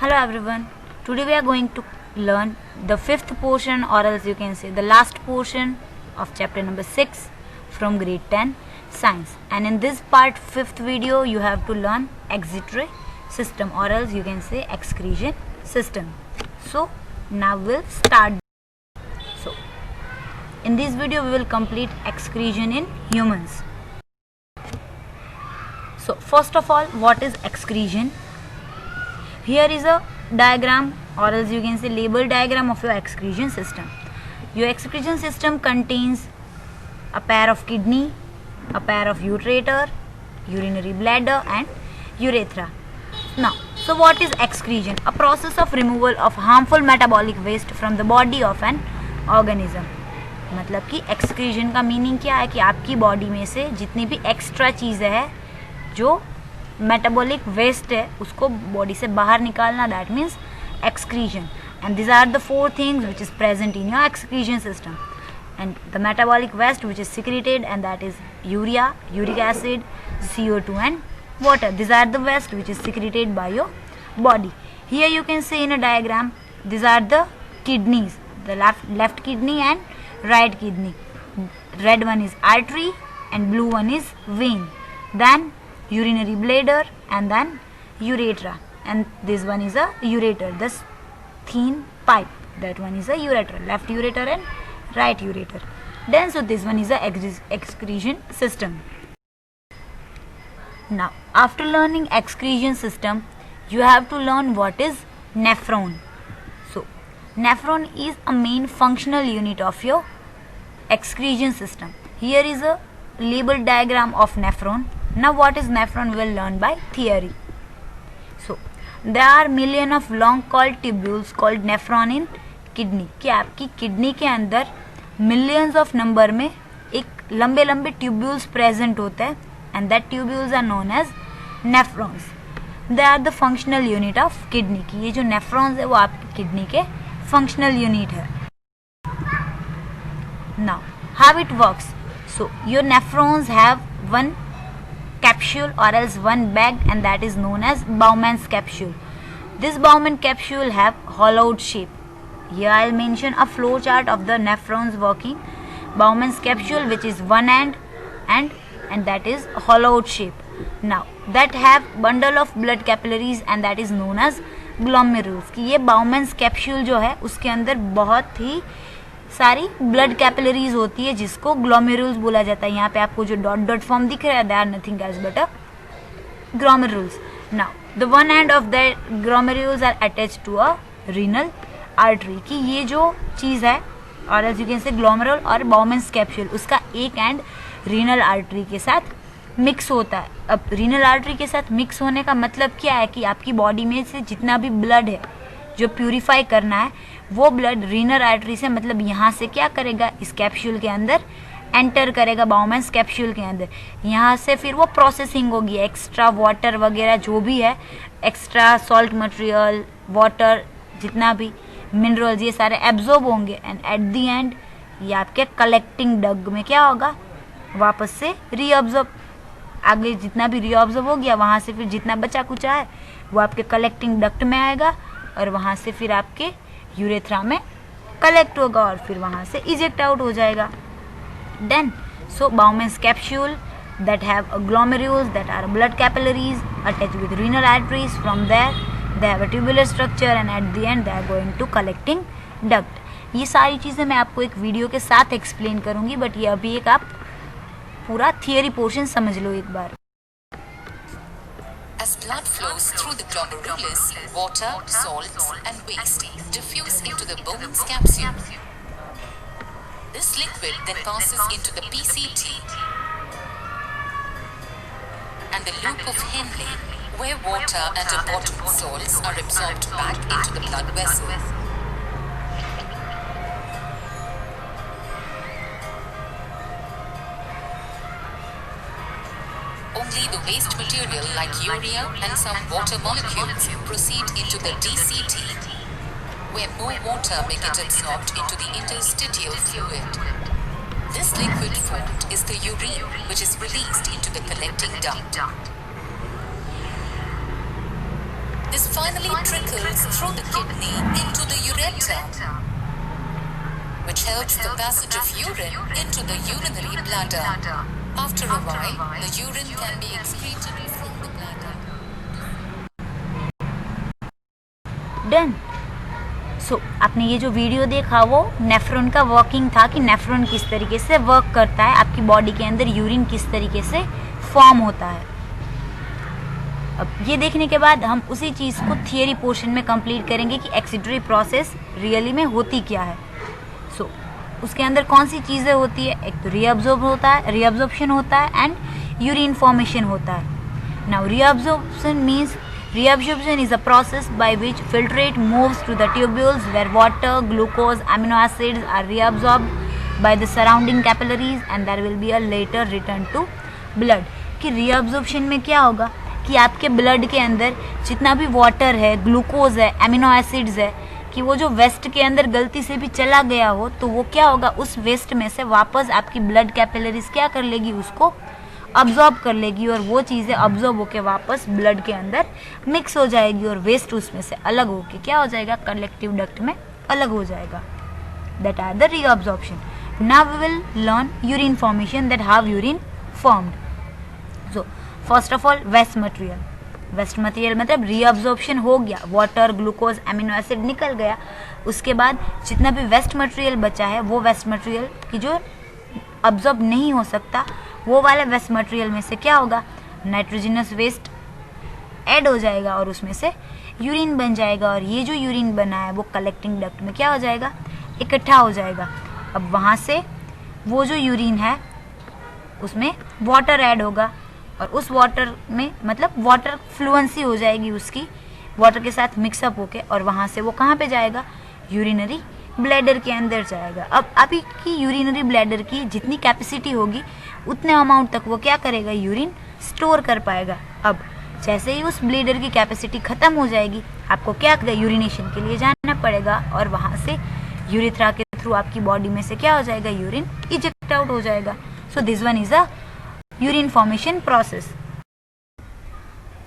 Hello everyone. Today we are going to learn the fifth portion, or else you can say the last portion of chapter number 6 from grade 10 science. And in this part, fifth video, you have to learn excretory system, or else you can say excretion system. So now we'll start. So in this video we will complete excretion in humans. So first of all, what is excretion? Here is a diagram, or else you can say label diagram of your excretion system. Your excretion system contains a pair of kidney, a pair of ureter, urinary bladder and urethra. Now, so what is excretion? A process of removal of harmful metabolic waste from the body of an organism. मतलब कि excretion का meaning क्या है कि आपकी body में से जितनी भी एक्स्ट्रा चीज़ें हैं जो मेटाबॉलिक वेस्ट है उसको बॉडी से बाहर निकालना, that means excretion. And this are the four things which is present in your excretion system. And the metabolic waste which is secreted, and that is urea, uric acid, CO2 and water. These are the waste which is secreted by your body. Here you can see in a diagram, these are the kidneys, the left kidney and right kidney. Red one is artery and blue one is vein. Then urinary bladder and then urethra, and this one is a ureter, this thin pipe, that one is a ureter, left ureter and right ureter. Then so this one is a excretion system. Now after learning excretion system, you have to learn what is nephron. So nephron is a main functional unit of your excretion system. Here is a label diagram of nephron. Now what is nephron we will learn by theory. So there are million of long called tubules called nephron in kidney. कि आपकी kidney के अंदर millions of number में एक लंबे लंबे tubules present होते हैं, and that tubules are known as nephrons. They are the functional unit of kidney. की ये जो नेफ्रॉन्स है वो आपकी किडनी के फंक्शनल यूनिट है. Now how it works. So your nephrons have one capsule or else one bag, and that is known as Bowman's capsule. This Bowman capsule have hollowed shape. Here I will mention a flow chart of the nephrons working. Bowman's capsule, which is one end and that is hollowed shape. Now that have bundle of blood capillaries, and that is known as glomerules. कि ये Bowman's capsule जो है उसके अंदर बहुत ही सारी blood capillaries होती है जिसको ग्लोमेरुल्स बोला जाता है. यहाँ पे आपको जो डॉट डॉट फॉर्म दिख रहा है, they are nothing else but a glomerules. Now the one end of the glomerules are attached to a renal artery. कि ये जो चीज़ है, और एल्स यू कैन से ग्लोमेरुल और बाउमेंस कैप्सूल, उसका एक एंड रीनल आर्टरी के साथ मिक्स होता है. अब रीनल आर्टरी के साथ मिक्स होने का मतलब क्या है कि आपकी बॉडी में से जितना भी ब्लड है जो प्यूरिफाई करना है, वो ब्लड रीनल आर्टरी से, मतलब यहाँ से क्या करेगा, इस कैप्सूल के अंदर एंटर करेगा, बाउमेंस कैप्सूल के अंदर. यहाँ से फिर वो प्रोसेसिंग होगी, एक्स्ट्रा वाटर वगैरह जो भी है, एक्स्ट्रा सॉल्ट मटेरियल, वाटर, जितना भी मिनरल्स, ये सारे एब्जॉर्ब होंगे, एंड एट दी एंड ये आपके कलेक्टिंग डग में क्या होगा, वापस से रीअब्जॉर्ब. आगे जितना भी रीअब्जॉर्ब हो गया, वहाँ से फिर जितना बचा कुचा है वो आपके कलेक्टिंग डक्ट में आएगा, और वहाँ से फिर आपके यूरेथ्रा में कलेक्ट होगा, और फिर वहाँ से इजेक्ट आउट हो जाएगा. Then so Bowman's capsule that have glomerules that are blood capillaries attached with renal arteries. From there they have a tubular structure, and at the end they are going to collecting duct. ये सारी चीज़ें मैं आपको एक video के साथ explain करूँगी, but ये अभी एक आप पूरा थियरी पोर्शन समझ लो एक बार. As blood flows through the glomerulus, water, salts and waste diffuse into the Bowman's capsule. This liquid then passes into the PCT and the loop of Henle, where water and important salts are absorbed back into the blood vessel. Only the waste material like urea and some water molecules proceed into the DCT, where more water may get absorbed into the interstitial fluid. This liquid formed is the urine, which is released into the collecting duct. This finally trickles through the kidney into the ureter, which helps the passage of urine into the urinary bladder. After a while, the urine can be excreted from the bladder. Done. So आपने ये जो video देखा वो nephron का working था कि nephron किस तरीके से वर्क करता है, आपकी बॉडी के अंदर यूरिन किस तरीके से फॉर्म होता है। अब ये देखने के बाद हम उसी चीज़ को थियरी पोर्शन में कंप्लीट करेंगे कि एक्सीटरी प्रोसेस रियली में होती क्या है। सो उसके अंदर कौन सी चीज़ें होती है, एक तो रीअब्जॉर्प्शन होता है एंड यूरिन फॉर्मेशन होता है। Now reabsorption means reabsorption is a process by which filtrate moves to the tubules where water, glucose, amino acids are reabsorbed by the surrounding capillaries and there will be a later return to blood। कि reabsorption में क्या होगा कि आपके blood के अंदर जितना भी वाटर है, ग्लूकोज है, एमिनो एसिड्स है, कि वो जो वेस्ट के अंदर गलती से भी चला गया हो तो वो क्या होगा, उस वेस्ट में से वापस आपकी ब्लड कैपिलरीज क्या कर लेगी, उसको अब्जॉर्ब कर लेगी और वो चीज़ें अब्जॉर्ब होके वापस ब्लड के अंदर मिक्स हो जाएगी और वेस्ट उसमें से अलग होके क्या हो जाएगा, कलेक्टिव डक्ट में अलग हो जाएगा। That are the reabsorption. Now we will learn urine formation, that how urine formed. So first of all waste material मतलब रीअब्जॉर्प्शन हो गया, वाटर, ग्लूकोज, एमिनो एसिड निकल गया। उसके बाद जितना भी वेस्ट मटेरियल बचा है वो वेस्ट मटेरियल की जो अब्जॉर्ब नहीं हो सकता वो वाले वेस्ट मटेरियल में से क्या होगा, नाइट्रोजनस वेस्ट ऐड हो जाएगा और उसमें से यूरिन बन जाएगा और ये जो यूरिन बना है वो कलेक्टिंग डक्ट में क्या हो जाएगा, इकट्ठा हो जाएगा। अब वहाँ से वो जो यूरिन है उसमें वाटर ऐड होगा और उस वाटर में मतलब वाटर फ्लुएंसी हो जाएगी उसकी, वाटर के साथ मिक्सअप होके और वहाँ से वो कहाँ पे जाएगा, यूरिनरी ब्लैडर के अंदर जाएगा। अब अभी की यूरिनरी ब्लैडर की जितनी कैपेसिटी होगी उतने अमाउंट तक वो क्या करेगा, यूरिन स्टोर कर पाएगा। अब जैसे ही उस ब्लैडर की कैपेसिटी खत्म हो जाएगी आपको क्या यूरिनेशन के लिए जाना पड़ेगा और वहाँ से यूरिथ्रा के थ्रू आपकी बॉडी में से क्या हो जाएगा, यूरिन इजेक्ट आउट हो जाएगा। So this one is a urine formation process.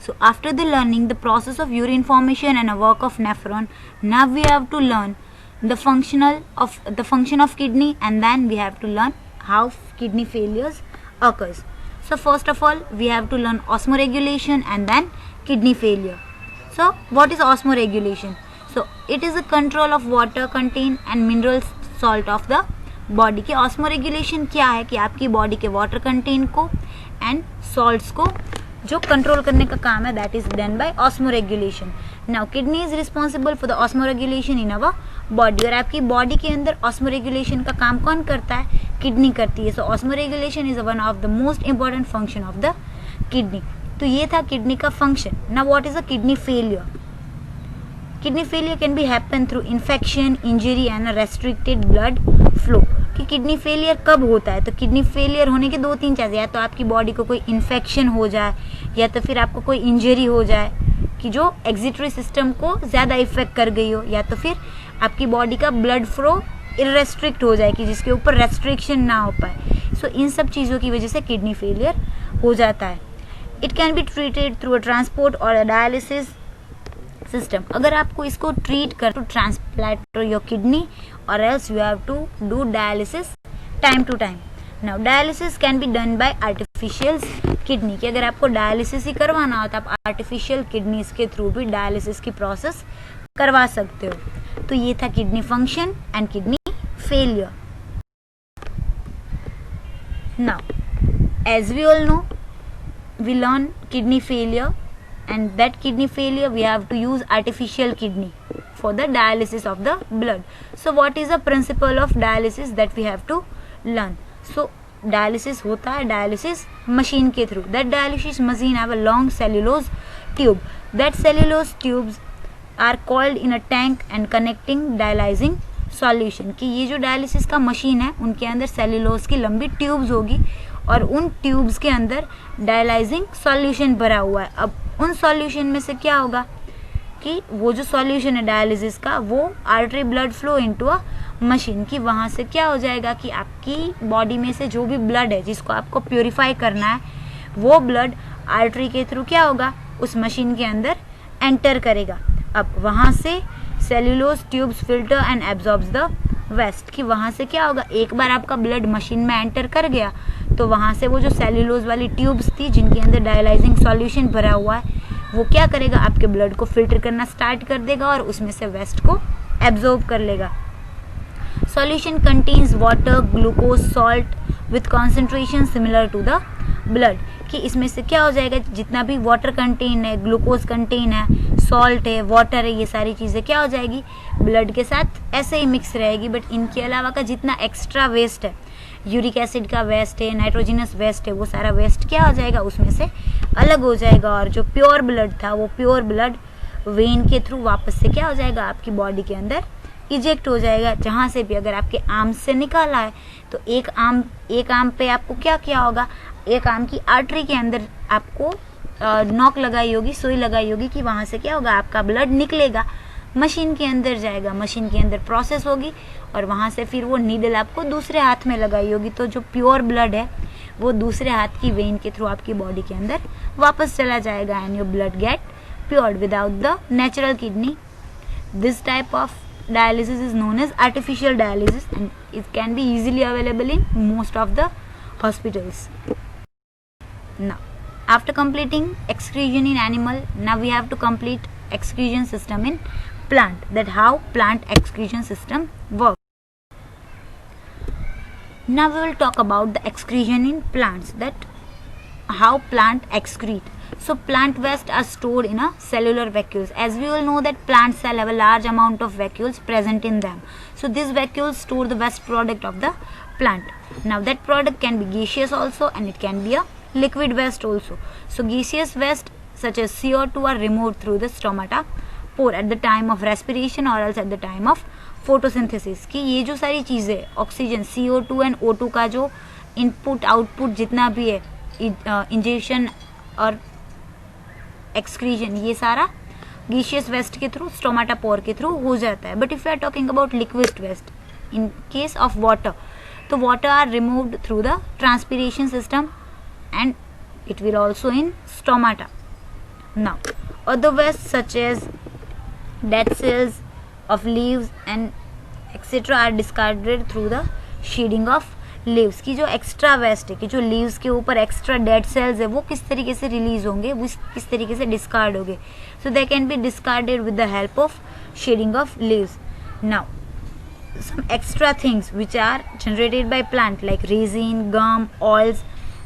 So after the learning the process of urine formation and a work of nephron, now we have to learn the function of kidney and then we have to learn how kidney failures occurs. So first of all we have to learn osmoregulation and then kidney failure. So what is osmoregulation? So it is a control of water content and mineral salt of the body की। Osmoregulation क्या है कि आपकी body के water content को and salts को जो control करने का काम है, that is done by osmoregulation. Now kidney is responsible for the osmoregulation in our body और आपकी बॉडी के अंदर ऑस्मोरेगुलेशन का काम कौन करता है, किडनी करती है। So osmoregulation is one of the most important function of the kidney. तो ये था किडनी का function. Now what is a kidney failure? Kidney failure can be happen through infection, injury and restricted blood flow. कि kidney failure कब होता है, तो kidney failure होने के दो तीन चीज़ें, या तो आपकी बॉडी को कोई इन्फेक्शन हो जाए या तो फिर आपको कोई इंजरी हो जाए कि जो एक्सिटरी सिस्टम को ज़्यादा इफेक्ट कर गई हो, या तो फिर आपकी बॉडी का ब्लड फ्लो इरेस्ट्रिक्ट हो जाए कि जिसके ऊपर रेस्ट्रिक्शन ना हो पाए। सो इन सब चीज़ों की वजह से किडनी फेलियर हो जाता है। It can be treated through a transport or a dialysis system. अगर आपको इसको ट्रीट कर, to transplant your kidney or else you have to do dialysis time to time. Now dialysis can be done by artificial kidney, कि अगर आपको dialysis ही करवाना हो तो आप आर्टिफिशियल किडनीज के थ्रू भी डायलिसिस की प्रोसेस करवा सकते हो। तो ये था kidney function and kidney failure. Now as we all know we learn kidney failure, and that kidney failure we have to use artificial kidney for the dialysis of the blood. So what is the principle of dialysis that we have to learn? So dialysis होता है dialysis machine के through. That dialysis machine have a long cellulose tube. That cellulose tubes are coiled in a tank and connecting dialyzing solution. कि ये जो dialysis का machine है उनके अंदर सेल्यूलोज की लंबी ट्यूब्स होगी और उन ट्यूब्स के अंदर डायलाइजिंग सॉल्यूशन भरा हुआ है। अब उन सॉल्यूशन में से क्या होगा कि वो जो सॉल्यूशन है डायलिसिस का वो artery blood flow into a machine, की वहाँ से क्या हो जाएगा कि आपकी बॉडी में से जो भी ब्लड है जिसको आपको प्योरीफाई करना है वो ब्लड आर्टरी के थ्रू क्या होगा, उस मशीन के अंदर एंटर करेगा। अब वहाँ से cellulose tubes filter and absorbs the waste, कि वहाँ से क्या होगा, एक बार आपका ब्लड मशीन में एंटर कर गया तो वहाँ से वो जो सेल्यूलोज वाली ट्यूब्स थी जिनके अंदर डायलाइजिंग सॉल्यूशन भरा हुआ है, वो क्या करेगा, आपके ब्लड को फिल्टर करना स्टार्ट कर देगा और उसमें से वेस्ट को एब्जॉर्ब कर लेगा। Solution contains water, glucose, salt with concentration similar to the blood, कि इसमें से क्या हो जाएगा, जितना भी वाटर कंटेन है, ग्लूकोज कंटेन है, सॉल्ट है, वाटर है, ये सारी चीज़ें क्या हो जाएगी, ब्लड के साथ ऐसे ही मिक्स रहेगी। बट इनके अलावा का जितना एक्स्ट्रा वेस्ट है, यूरिक एसिड का वेस्ट है, नाइट्रोजनस वेस्ट है, वो सारा वेस्ट क्या हो जाएगा, उसमें से अलग हो जाएगा। और जो प्योर ब्लड था वो प्योर ब्लड वेन के थ्रू वापस से क्या हो जाएगा, आपकी बॉडी के अंदर इजेक्ट हो जाएगा। जहाँ से भी अगर आपके आर्म से निकाला है तो एक आर्म पे आपको क्या किया होगा, एक आर्म की आर्टरी के अंदर आपको नॉक लगाई होगी, सुई लगाई होगी, कि वहाँ से क्या होगा, आपका ब्लड निकलेगा, मशीन के अंदर जाएगा, मशीन के अंदर प्रोसेस होगी और वहाँ से फिर वो नीडल आपको दूसरे हाथ में लगाई होगी। तो जो प्योर ब्लड है वो दूसरे हाथ की वेन के थ्रू आपकी बॉडी के अंदर वापस चला जाएगा and your blood get pured without the natural kidney. This type of dialysis is known as artificial dialysis and it can be easily available in most of the hospitals. Now, after completing excretion in animal, now we have to complete excretion system in plant, that how plant excretion system works. Now we will talk about the excretion in plants, that how plant excrete. So plant waste are stored in a cellular vacuoles. As we all know that plant cell have a large amount of vacuoles present in them. So these vacuoles store the waste product of the plant. Now that product can be gaseous also and it can be a liquid waste also. So gaseous waste such as CO2 are removed through the stomata pore at the time of respiration or else at the time of photosynthesis. कि ये जो सारी चीज़ें oxygen CO2 and O2 का जो input output जितना भी है, इंजेक्शन और एक्सक्रीजन, ये सारा गैसियस वेस्ट के थ्रू, स्टोमाटा पोर के थ्रू हो जाता है। But if you are talking about liquid waste, in case of water, तो water are removed through the transpiration system and it will also in stomata. Now, other waste such as dead cells of leaves and etc. are discarded through the shedding of leaves की जो extra waste है, कि जो leaves के ऊपर extra dead cells है वो किस तरीके से रिलीज होंगे, वो किस तरीके से डिस्कार्ड होंगे. So they can be discarded with the help of shedding of leaves. Now some extra things which are generated by plant like resin, gum, oils,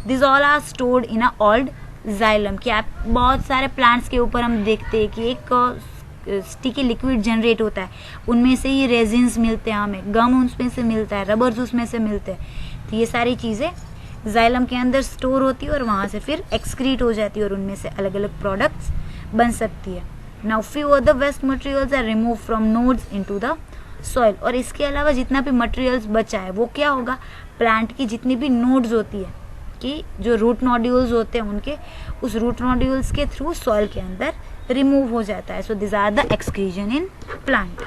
these all are stored in a old xylem. कि आप बहुत सारे plants के ऊपर हम देखते हैं कि एक स्टिकी लिक्विड जनरेट होता है, उनमें से ही रेजिन्स मिलते हैं, हमें गम उसमें से मिलता है, रबर्स उसमें से मिलते हैं. तो ये सारी चीज़ें जाइलम के अंदर स्टोर होती है और वहाँ से फिर एक्सक्रीट हो जाती है और उनमें से अलग अलग प्रोडक्ट्स बन सकती है. Now few other waste materials are remove from nodes into the soil. और इसके अलावा जितना भी मटेरियल्स बचा है वो क्या होगा, प्लांट की जितनी भी नोड्स होती है, कि जो रूट नोड्यूल्स होते हैं उनके, उस रूट नोड्यूल्स के थ्रू सॉइल के अंदर रिमूव हो जाता है. So this are the excretion in plant.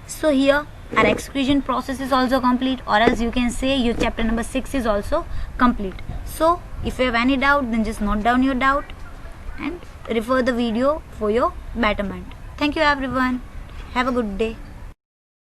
So here our excretion process is also complete, or else you can say your chapter number 6 is also complete. So if you have any doubt, then just note down your doubt and refer the video for your betterment. Thank you everyone. Have a good day.